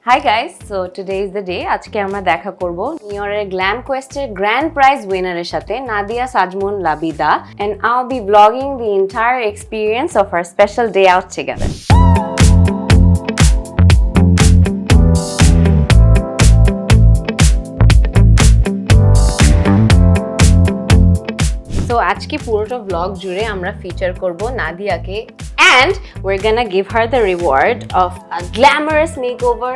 Hi guys, so today is the day. আজকে আমরা দেখা করব NIOR Glam Quest এর Grand Prize winner এর সাথে Nadia Sajmun Labida, and I'll be vlogging the entire experience of our special day out together. So আজকে পুরোটা vlog জুড়ে আমরা ফিচার করব নাদিয়াকে, and we're gonna give her the reward of a glamorous makeover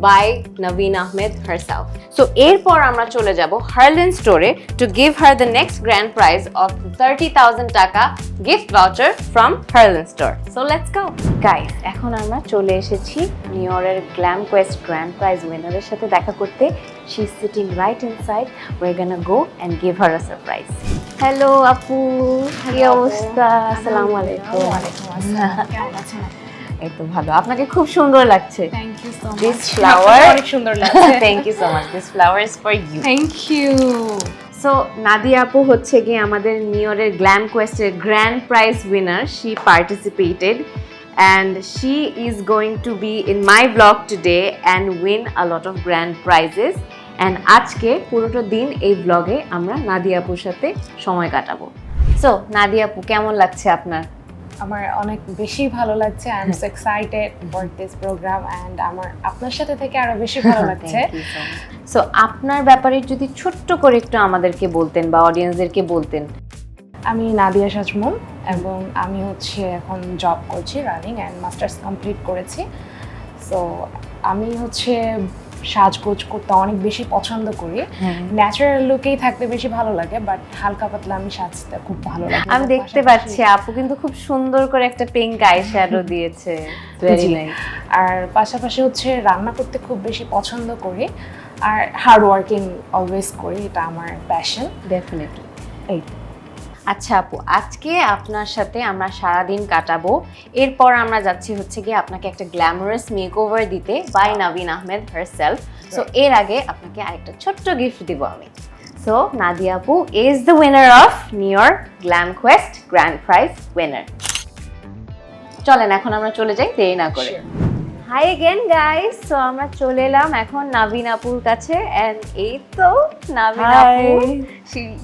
by Navin Ahmed herself. So এরপর আমরা চলে যাব Herlan Store to give her the next grand prize of 30,000 টাকা gift voucher from Herlan Store. So let's go. Guys, এখন আমরা চলে এসেছি NIOR Glam Quest grand prize winner এর সাথে দেখা করতে. She's sitting right inside. We're gonna go and give her a surprise. Hello আপু, কি অবস্থা? আসসালামু আলাইকুম। কেমন আছেন? এই তো ভালো, আপনাকে খুব সুন্দর লাগছে। Thank you so much. This flower অনেক সুন্দর লাগছে। Thank you so much. This flower is for you. Thank you. So Nadia আপু হচ্ছে কি আমাদের NIOR Glam Quest এর grand prize winner. She participated and she is going to be in my vlog today and win a lot of grand prizes. And আজকে পুরোটা দিন এই ব্লগে আমরা নাদিয়া আপুর সাথে সময় কাটাবো। সো নাদিয়া আপু, কেমন লাগছে আপনার? আমার অনেক বেশি ভালো লাগছে। I am so excited for this programme and আমার আপনার সাথে থেকে আরো বেশি ভালো লাগছে। সো আপনার ব্যাপারে যদি ছোট্ট করে একটু আমাদেরকে বলতেন বা অডিয়েন্সদেরকে বলতেন। আমি নাদিয়া সাজমুন এবং আমি হচ্ছে এখন জব করছি, রানিং এন্ড মাস্টার্স কমপ্লিট করেছি। সো আমি হচ্ছে সাজগোজ করতে অনেক বেশি পছন্দ করি। ন্যাচারাল লুকেই থাকতে বেশি ভালো লাগে, বাট হালকা পাতলা আমি সাজতে খুব ভালো লাগে। আমি দেখতে পাচ্ছি আপু কিন্তু খুব সুন্দর করে একটা পিঙ্ক আই শ্যাডো দিয়েছে, ভেরি নাইস। আর পাশাপাশি হচ্ছে রান্না করতে খুব বেশি পছন্দ করি আর হার্ড ওয়ার্কিং অলওয়েজ করি, এটা আমার প্যাশন। ডেফিনেটলি। এই আচ্ছা আপু, আজকে আপনার সাথে আমরা সারাদিন কাটাবো। এরপর আমরা যাচ্ছি হচ্ছে গিয়ে আপনাকে একটা গ্ল্যামারাস মেকওভার দিতে by Navin Ahmed herself. So এর আগে আপনাকে আরেকটা ছোট্ট গিফট দিব আমি। সো নাদিয়া আপু is the winner of NIOR Glam Quest grand prize winner. চলেন এখন আমরা চলে যাই দেরি না করে। হাই अगेन গাইস, সো আমরা চলে এলাম এখন নাভিন আপুর কাছে, এন্ড এই তো নাভিন আপু,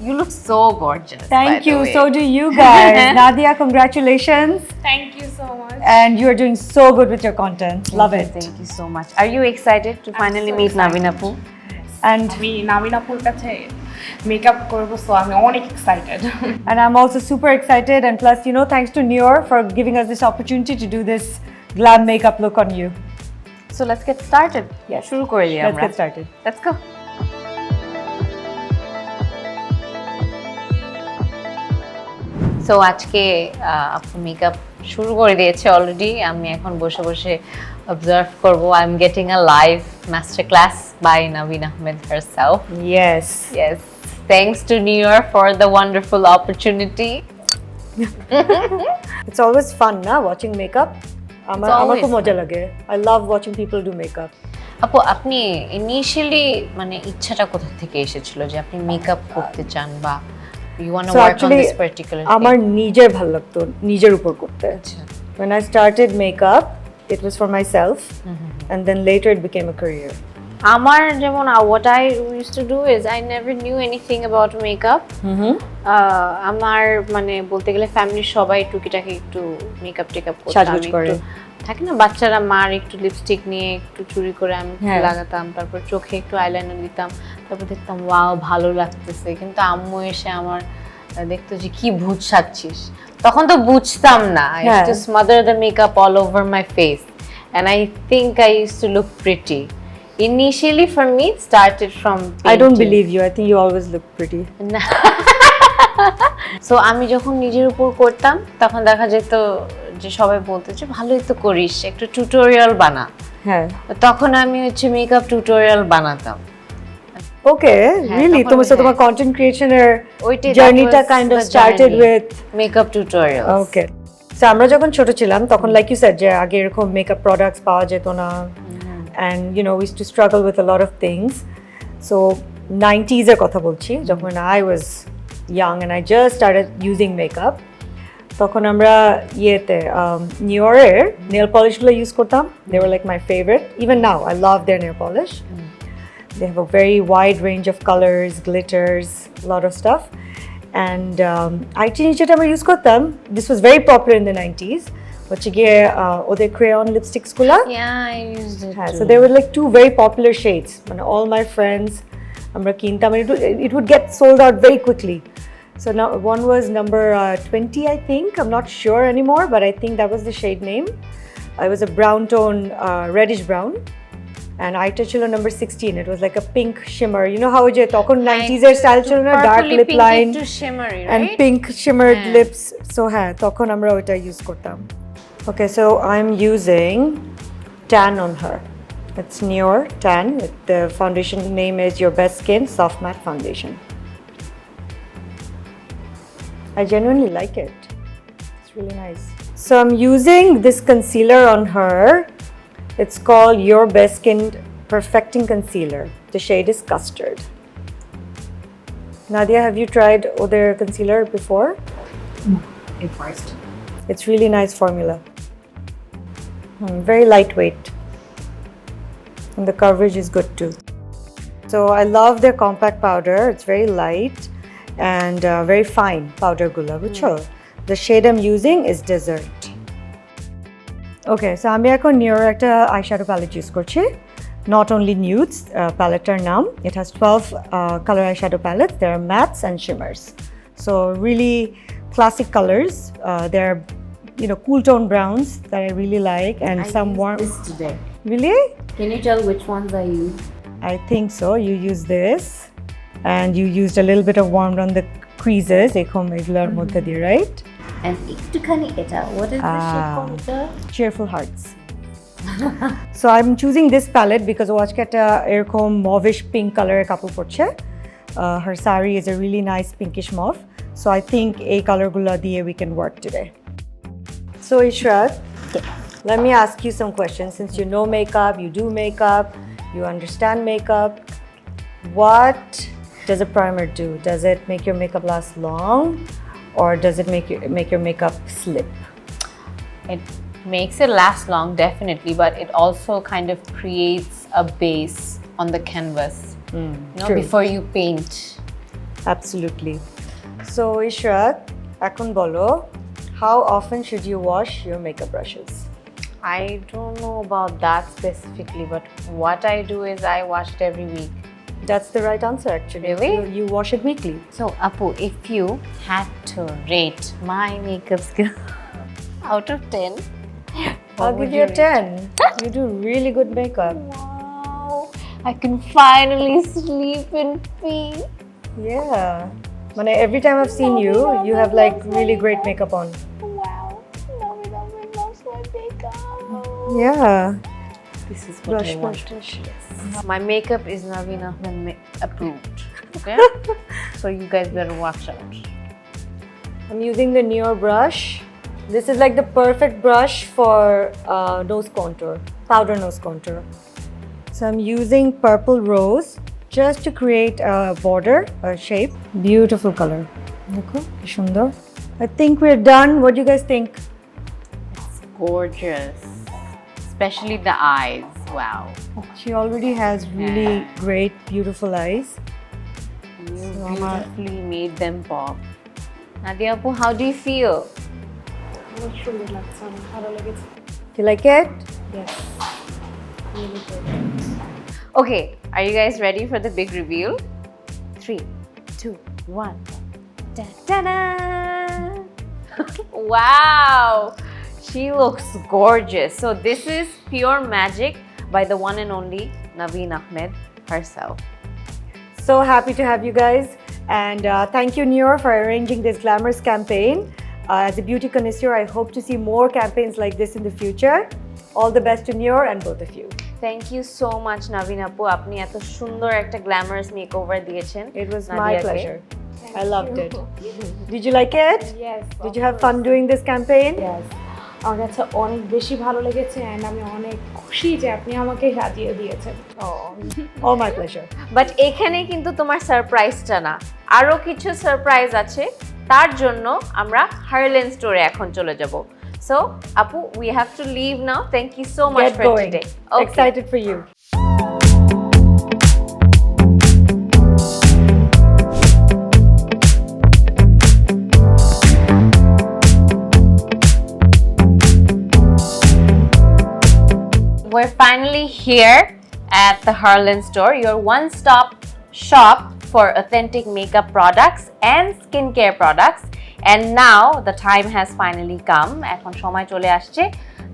you look so gorgeous. Thank you. So do you guys. Nadia, congratulations. Thank you so much. And you are doing so good with your content. Love it. Thank you so much. Are you excited to finally meet Navin Apu? And আমি নাভিন আপুর কাছে makeup করব, so আমি অনেক excited. I'm also super excited, and plus, you know, thanks to NIOR for giving us this opportunity to do this glam makeup look on you. So let's get started. Yes. শুরু করে দিই Let's আমরা। get started. Let's go. So আজকে আপু makeup শুরু করে দিয়েছে already. আমি এখন বসে বসে অবজার্ভ করব। I am getting a live master class by Navin Ahmed herself. Yes. Yes. Thanks to NIOR for the wonderful opportunity. It's always fun, na, watching makeup. আমার খুব মজা লাগে। I love watching people do makeup. আপু, আপনি initially মানে ইচ্ছাটা কোথা থেকে এসেছিল যে আপনি মেকআপ করতে চান বা you want to work on this particular thing? আমার নিজের ভালো লাগতো নিজের উপর করতে। When I started makeup, it was for myself, and then later it became a career. আমার যেমন what I used to do is I never knew anything about makeup. আমার মানে বলতে গেলে ফ্যামিলির সবাই টুকিটাকি একটু মেকআপ টেকআপ করতাম, একটু থাকে না বাচ্চারা, মার একটু লিপস্টিক নিয়ে একটু চুরি করে আমি লাগাতাম, তারপর চোখে একটু আইলাইনার দিতাম, তারপর দেখতাম ওয়াও ভালো লাগতেছে। কিন্তু আম্মু এসে আমার দেখতো যে কি ভূত সাজছিস, তখন তো বুঝতাম না। I used to smother the makeup all over my face and I think I used to look pretty. Initially for me it started from painting. I don't believe you. I think you always look pretty. So আমি যখন নিজের উপর করতাম তখন দেখা যেত যে সবাই বলতো যে ভালোই তো করিস, একটু টিউটোরিয়াল বানা। হ্যাঁ, তখন আমি হচ্ছে মেকআপ টিউটোরিয়াল বানাতাম। ওকে, রিয়েলি? তোমার কন্টেন্ট ক্রিয়েশনের জার্নিটা kind of started with makeup tutorial. Okay, so আমরা যখন ছোট ছিলাম তখন লাইক ইউ সেড যে আগে এরকম মেকআপ প্রোডাক্টস পাওয়া যেত না, and you know we used to struggle with a lot of things. So 90s এর কথা বলছি, যখন I was young and I just started using makeup. তখন আমরা ইয়েতে নিওরের নেল পলিশগুলো ইউজ করতাম। They were like my favorite. Even now, I love their nail polish. They have a very wide range of colors, glitters, a lot of stuff. And আরেকটি জিনিস যেটা আমরা use করতাম, this was very popular in the 90s, হচ্ছে গিয়ে ওদের crayon lipsticks গুলা। Yeah, I used it হ্যাঁ, too. so there were like two very popular shades. মানে all my friends আমরা কিনতাম, and it would get sold out very quickly. So now one was number 20, I think. I'm not sure anymore, but I think that was the shade name. It was a brown tone, reddish brown. And আইটা ছিল number 16. It was like a pink shimmer. You know how যে তখন 90s এর style ছিল না, dark lip line to shimmery, and right? pink shimmered Yeah. lips. So হ্যাঁ, তখন আমরা ওটা ইউজ করতাম। Okay, so I'm using tan on her. It's NIOR Tan. The foundation name is Your Best Skin Soft Matte Foundation. I genuinely like it. It's really nice. So I'm using this concealer on her. It's called Your Best Skin Perfecting Concealer. The shade is Custard. Nadia, have you tried other concealer before? At first. It's really nice formula. Very lightweight. And the coverage is good too. So I love their compact powder. It's very light and very fine powder gula. The shade I'm using is Desert. Okay, so আমি এখন NIOR একটা eyeshadow palette use করছি. Not only nudes, paletteর নাম. It has 12 color eyeshadow palettes. There are mattes and shimmers. So really classic colors. They're cool tone browns that I really like, and some warm. This today. Really? Can you tell which ones I use? I think so. You use this, and you used a little bit of warmth on the creases. এগুলোর মধ্যে দিয়ে, right? And একটুখানি এটা. What is the shade called? Cheerful Hearts. So I'm choosing this palette because ও আজকে একটা এরকম mauvish pink color কাপড় পরছে. Her saree is a really nice pinkish mauve. So I think এই colorগুলো দিয়ে we can work today. So Ishrat, let me ask you some questions. Since you know makeup, you do makeup, you understand makeup, what does a primer do? Does it make your makeup last long, or does it make your makeup slip? It makes it last long, definitely, but it also kind of creates a base on the canvas, true. before you paint. Absolutely. So Ishrat, এখন বলো, how often should you wash your makeup brushes? I don't know about that specifically, but what I do is I wash it every week. That's the right answer, actually. Really? You wash it weekly. So, Apu, if you had to rate my makeup skill out of 10, I'll give you a 10. You do really good makeup. Wow, I can finally sleep in peace. Yeah. Every time I've seen you, you have like really great makeup on. Wow, Navin Ahmed loves my makeup. Yeah. This is what I want. My makeup is Navin Ahmed approved. Okay? So you guys better watch out. I'm using the NIOR brush. This is like the perfect brush for nose contour, powder nose contour. So I'm using Purple Rose just to create a border, a shape. Beautiful color. Dekho, ki sundor. I think we're done. What do you guys think? It's gorgeous. Especially the eyes. Wow. She already has really great, beautiful eyes. You beautifully made them pop. Nadia Apu, how do you feel? অনেক সুন্দর লাগছে, অনেক ভালো লেগেছে। Do you like it? Yes. Really good. Okay, are you guys ready for the big reveal? 3, 2, 1. Da-da-da! Wow! She looks gorgeous. So this is pure magic by the one and only Navin Ahmed herself. So happy to have you guys, and thank you NIOR for arranging this Glamorous campaign. As a beauty connoisseur, I hope to see more campaigns like this in the future. All the best to NIOR and both of you. Thank you so much Navin Apu. আপনি এত সুন্দর একটা glamorous makeover দিয়েছেন। It was my নাদিয়াকে। pleasure. I loved it. Did you like it? Yes. Did you have fun doing this campaign? Yes. আমার কাছে অনেক বেশি ভালো লেগেছে, and আমি অনেক খুশি যে আপনি আমাকে সাজিয়ে দিয়েছেন। All my pleasure. বাট এখানে কিন্তু তোমার সারপ্রাইজটা না, আরো কিছু সারপ্রাইজ আছে তার জন্য আমরা হারলেন স্টোরে এখন চলে যাব। সো আপু, we have to leave now. Thank you so much Get for going. today. Excited for you. We're finally here at the Herlan Store, your one-stop shop for authentic makeup products and skincare products. And now the time has finally come. এখন সময় চলে আসছে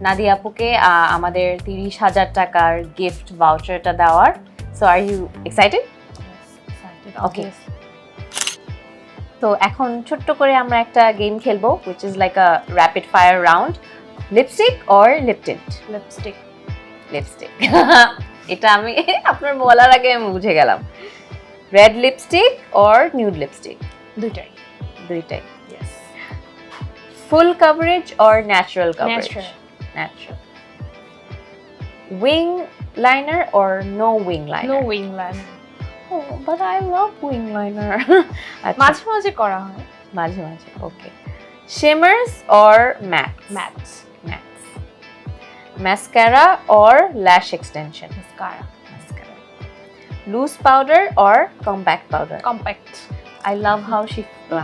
নাদিয়া আপুকে আমাদের 30,000 টাকার gift ভাউচারটা দেওয়ার। So are you excited? Okay. তো এখন ছোট্ট করে আমরা একটা গেম খেলবো, which is like a rapid fire round. Lipstick or lip tint? Lipstick. Lipstick. এটা আমি আপনার বলার আগে আমি বুঝে গেলাম। Red lipstick or nude lipstick? দুইটাই। দুইটাই। Yes. Full coverage or natural coverage? Natural. Natural. Wing liner or no wing liner? No wing liner. Oh, but I love wing liner. মাঝে মাঝে করা হয়। মাঝে মাঝে, ওকে। Shimmers or matte? Mats. Mattes. Mascara or lash extension? Mascara. Mascara. Loose powder or compact powder? Compact. I love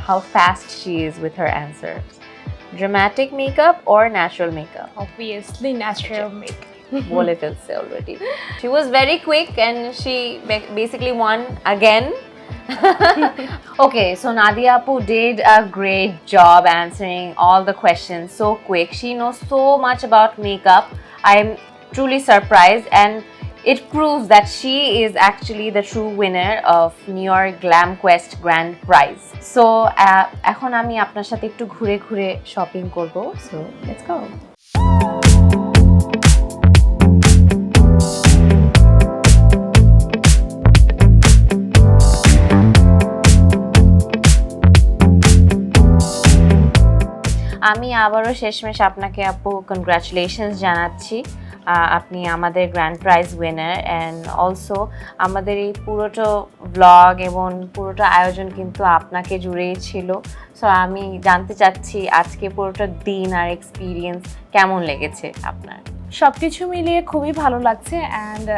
how fast she is with her answers. Dramatic makeup or natural makeup? Obviously natural make. বলে ফেলছে already. She was very quick and she basically won again. Okay, so Nadia Apu did a great job answering all the questions so quick. She knows so much about makeup. I'm truly surprised, and it proves that she is actually the true winner of NIOR Glam Quest Grand Prize. So এখন আমি আপনার সাথে একটু ঘুরে ঘুরে shopping করব. So let's go. আমি আবারও শেষমেশ আপনাকে আপু কনগ্রাচুলেশনস জানাচ্ছি। আপনি আমাদের grand prize winner, and also আমাদের এই পুরোটা ব্লগ এবং পুরোটা আয়োজন কিন্তু আপনাকে জুড়েই ছিল। সো আমি জানতে চাচ্ছি আজকে পুরোটা দিন আর এক্সপিরিয়েন্স কেমন লেগেছে আপনার? সব কিছু মিলিয়ে খুবই ভালো লাগছে, অ্যান্ড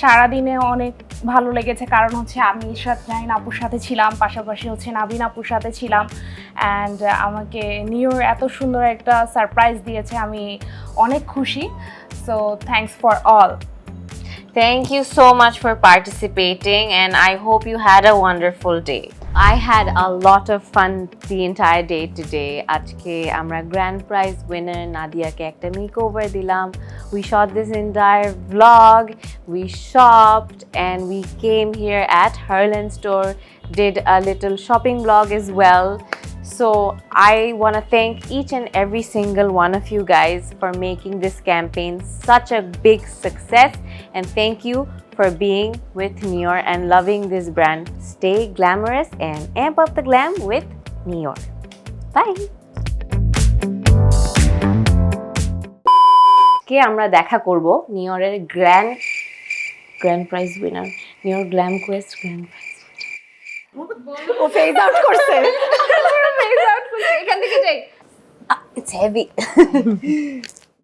সারাদিনে অনেক ভালো লেগেছে, কারণ হচ্ছে আমি ইশরাত জাহিন আপুর সাথে ছিলাম, পাশাপাশি হচ্ছে নাবিন আপুর সাথে ছিলাম, অ্যান্ড আমাকে নিওর এত সুন্দর একটা সারপ্রাইজ দিয়েছে, আমি অনেক খুশি। So thanks for all. Thank you so much for participating, and I hope you had a wonderful day. I had a lot of fun the entire day today. Ajke amra grand prize winner Nadia ke ekta makeover dilam. We shot this entire vlog, we shopped, and we came here at Herlan Store, did a little shopping vlog as well. So I want to thank each and every single one of you guys for making this campaign such a big success, and thank you for being with NIOR and loving this brand. Stay glamorous and amp up the glam with NIOR. Bye. কে আমরা দেখা করব নিওরের grand prize winner, NIOR glam quest grand prize. ও phase out করছে। এখান থেকে যাই। It's heavy.